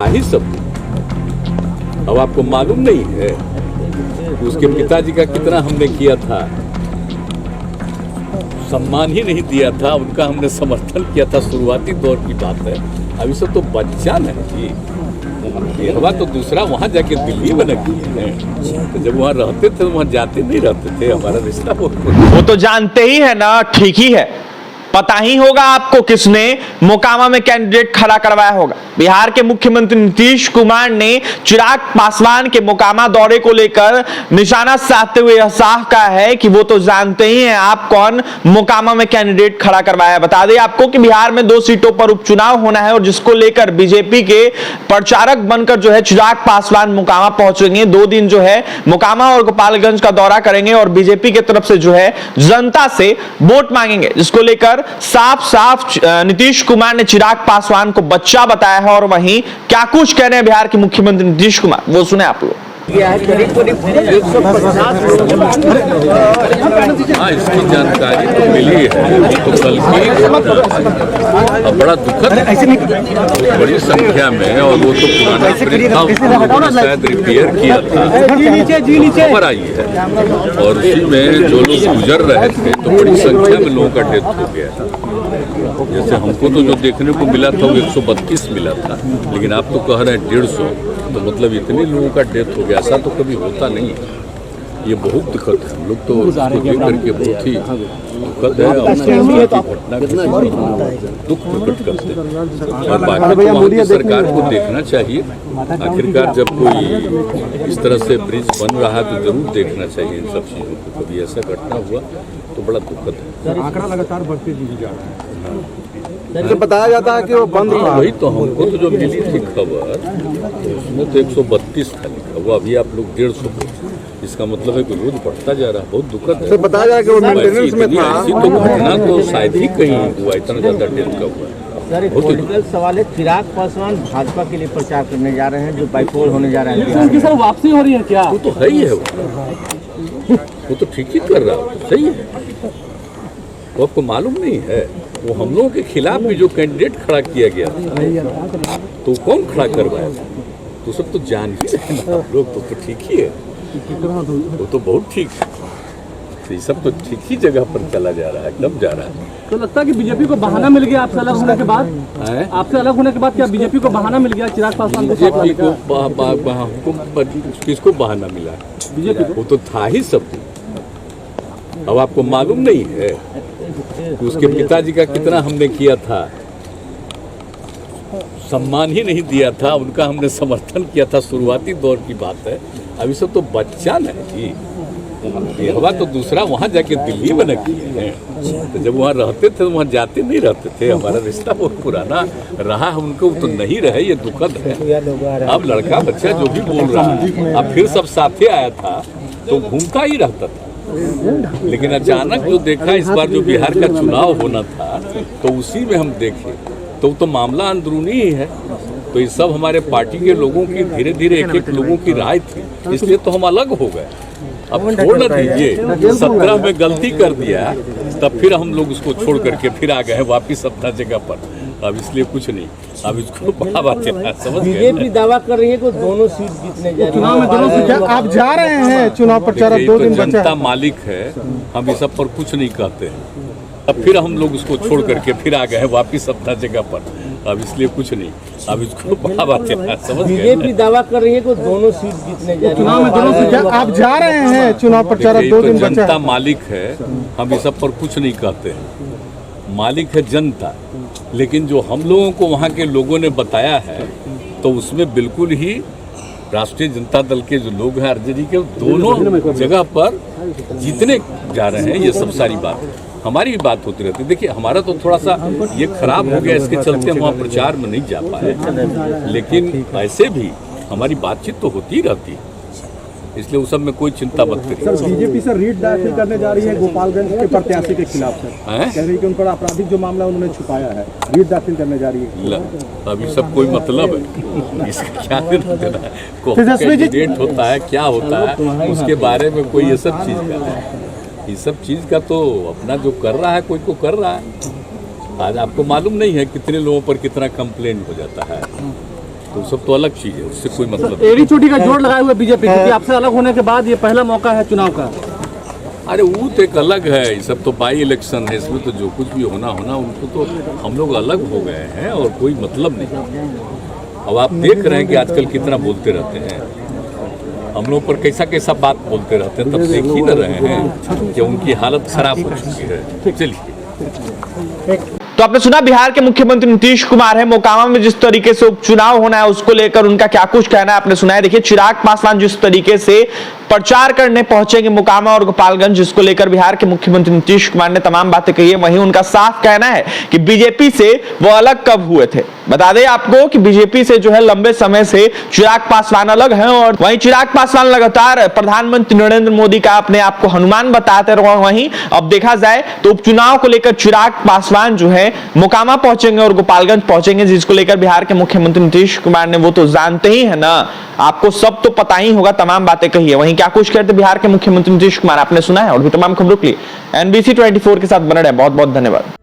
ही सब। अब आपको मालूम नहीं है उसके पिताजी का कितना हमने किया था, सम्मान ही नहीं दिया था, उनका हमने समर्थन किया था। शुरुआती दौर की बात है, अभी सब तो बच्चा नहीं जी। ये तो दूसरा वहाँ जाके दिल्ली में लगी है, तो जब वहाँ रहते थे वहाँ जाते नहीं रहते थे, हमारा रिश्ता वो तो जानते ही है ना, ठीक ही है। पता ही होगा आपको किसने मोकामा में कैंडिडेट खड़ा करवाया होगा। बिहार के मुख्यमंत्री नीतीश कुमार ने चिराग पासवान के मोकामा दौरे को लेकर निशाना साधते हुए यह साफ कहा है कि वो तो जानते ही हैं आप कौन मोकामा में कैंडिडेट खड़ा करवाया। बता दें आपको कि बिहार में 2 सीटों पर उपचुनाव होना है और जिसको लेकर बीजेपी के प्रचारक बनकर जो है चिराग पासवान मोकामा पहुंचेंगे। 2 दिन जो है मोकामा और गोपालगंज का दौरा करेंगे और बीजेपी की तरफ से जो है जनता से वोट मांगेंगे, जिसको लेकर साफ साफ नीतीश कुमार ने चिराग पासवान को बच्चा बताया है। और वहीं क्या कुछ कह रहे हैं बिहार के मुख्यमंत्री नीतीश कुमार, वो सुने आप लोग। हाँ, इसकी जानकारी तो मिली है, तो कल की बड़ा दुखद बड़ी संख्या में, और वो तो पुराना प्रिंट शायद रिपेयर किया था, खबर आई है, और उसी में जो लोग गुजर रहे थे तो बड़ी संख्या में लोगों का डेथ हो गया। जैसे हमको तो जो देखने को मिला था वो 132 मिला था, लेकिन आप तो कह रहे हैं 150, तो मतलब इतने लोगों का डेथ हो गया। ऐसा तो कभी होता नहीं है, ये बहुत दुखद है। हम लोग तो उसको देख करके बहुत ही दुखद है और घटना दुख प्रकट करते हैं। और बाकी तो वहाँ की सरकार को देखना चाहिए, आखिरकार जब कोई इस तरह से ब्रिज बन रहा है तो जरूर देखना चाहिए इन सब चीज़ों को। कभी ऐसा घटना हुआ तो बड़ा दुखद है। आंकड़ा लगातार बढ़ते जा रहा है, तो बताया जाता है कि वो बंद हुआ। वही तो हमको तो जो मिली थी खबर, तो उसमें तो 132 था लिखा हुआ, अभी आप लोग 150। इसका मतलब है कि रोज बढ़ता जा रहा है, बहुत दुखद है। तो बताया जाए कि वो मेंटेनेंस में था। ऐसी तो घटना तो शायद ही कहीं हुआ, इतना ज्यादा डेथ का हुआ। सर, एक पॉलिटिकल सवाल है, चिराग पासवान भाजपा के लिए प्रचार करने जा रहे हैं, जो बाइपोल होने जा रहा है। उनकी सर वापसी हो रही है क्या? वो तो है ही है, वो तो ठीक ही कर रहा है, सही है। वो आपको मालूम नहीं है, वो हम लोगों के खिलाफ भी जो कैंडिडेट खड़ा किया गया था, तो कौन खड़ा करवाया था? तो सब तो जान ही रहे हैं आप लोग, तो ठीक ही है, वो तो बहुत ठीक है। तो ये सब तो ठीक ही जगह पर चला जा रहा है, एकदम जा रहा है। तो लगता है कि बीजेपी को बहाना मिल गया आपसे अलग होने के बाद? आपसे अलग होने के बाद क्या बीजेपी को बहाना मिल गया चिराग पासवान को? बीजेपी को किसको बहाना मिला? बीजेपी को। वो तो था ही सब। अब आपको मालूम नहीं है उसके पिताजी का कितना हमने किया था, सम्मान ही नहीं दिया था, उनका हमने समर्थन किया था। शुरुआती दौर की बात है, अभी सब तो बच्चा नहीं जी। ये हवा तो दूसरा वहाँ जाके दिल्ली में लगी है, तो जब वहाँ रहते थे वहाँ जाते नहीं रहते थे। हमारा रिश्ता बहुत पुराना रहा है, उनको तो नहीं रहे, ये दुखद है। अब लड़का बच्चा जो भी बोल रहा है, अब फिर सब साथे आया था तो घूमता ही रहता था, लेकिन अचानक जो देखा इस बार जो बिहार का चुनाव होना था, तो उसी में हम देखे तो मामला अंदरूनी ही है। तो ये सब हमारे पार्टी के लोगों की धीरे धीरे एक एक लोगों की राय थी, इसलिए तो हम अलग हो गए। अब छोड़ न दीजिए, 17 में गलती कर दिया, तब फिर हम लोग उसको छोड़ करके फिर आ गए वापिस अपना जगह पर। अब इसलिए कुछ नहीं, अब इसको बढ़ावा देना, समझ गए। बीजेपी दावा कर रही है कि दोनों सीट जीतने जा रही है। दोनों सीट आप जा रहे हैं चुनाव प्रचार, 2 दिन बचा। जनता मालिक है, हम इस सब पर कुछ नहीं कहते हैं। अब फिर हम लोग उसको छोड़ करके फिर आ गए वापिस अपना जगह पर। अब इसलिए कुछ नहीं, अब इसको बढ़ावा देना, समझ गए। बीजेपी दावा कर रही है कि दोनों सीट जीतने जा रही है। दोनों सीट आप जा रहे हैं चुनाव प्रचार, 2 दिन बचा। जनता मालिक है, हम इस सब पर कुछ नहीं कहते हैं। मालिक है जनता, लेकिन जो हम लोगों को वहाँ के लोगों ने बताया है, तो उसमें बिल्कुल ही राष्ट्रीय जनता दल के जो लोग हैं आरजेडी के, दोनों जगह पर जीतने जा रहे हैं। ये सब सारी बात हमारी भी बात होती रहती है। देखिए, हमारा तो थोड़ा सा ये खराब हो गया, इसके चलते हम वहाँ प्रचार में नहीं जा पाए, लेकिन ऐसे भी हमारी बातचीत तो होती रहती है, इसलिए उस सब में कोई चिंता मत करिए। सर, बीजेपी सर रीट दाखिल करने जा रही है गोपालगंज के प्रत्याशी के खिलाफ। सर कह रही है कि उन पर आपराधिक जो मामला उन्होंने छुपाया है, रीट दाखिल करने जा रही है। अभी सब कोई मतलब है, इसका क्या देना है? कैंडिडेट होता है, क्या होता है, उसके बारे में कोई ये सब चीज़ का है। ये सब चीज़ का तो अपना जो कर रहा है, कोई को कर रहा है। आज आपको मालूम नहीं है कितने लोगों पर कितना कंप्लेंट हो जाता है, वो सब तो अलग चीज है, उससे कोई मतलब नहीं। एड़ी चोटी का जोड़ लगाए हुए बीजेपी, क्योंकि आपसे अलग होने के बाद ये पहला मौका है चुनाव का। अरे वो तो एक अलग है, ये सब तो बाई इलेक्शन है, इसमें तो जो कुछ भी होना उनको तो हम लोग अलग हो गए हैं और कोई मतलब नहीं। अब आप देख रहे हैं कि आजकल कितना बोलते रहते हैं, हम लोग पर कैसा कैसा बात बोलते रहते हैं, तब देख ही न रहे हैं कि उनकी हालत खराब हो चुकी है। चलिए, तो आपने सुना बिहार के मुख्यमंत्री नीतीश कुमार है, मोकामा में जिस तरीके से उपचुनाव होना है उसको लेकर उनका क्या कुछ कहना है आपने सुना है। देखिए चिराग पासवान जिस तरीके से प्रचार करने पहुंचेंगे मोकामा और गोपालगंज, जिसको लेकर बिहार के मुख्यमंत्री नीतीश कुमार ने तमाम बातें कही है, वहीं उनका साफ कहना है कि बीजेपी से वो अलग कब हुए थे। बता दें आपको कि बीजेपी से जो है लंबे समय से चिराग पासवान अलग हैं, और वहीं चिराग पासवान लगातार प्रधानमंत्री नरेंद्र मोदी का अपने आप को हनुमान बताते रहे। वहीं अब देखा जाए तो उपचुनाव को लेकर चिराग पासवान जो है मोकामा पहुंचेंगे और गोपालगंज पहुंचेंगे, जिसको लेकर बिहार के मुख्यमंत्री नीतीश कुमार ने, वो तो जानते ही है ना, आपको सब तो पता ही होगा, तमाम बातें कही है। वहीं क्या कुछ कहते बिहार के मुख्यमंत्री नीतीश कुमार आपने सुना है, और भी तमाम खबरों के लिए NBC 24 के साथ बने रहे। बहुत बहुत धन्यवाद।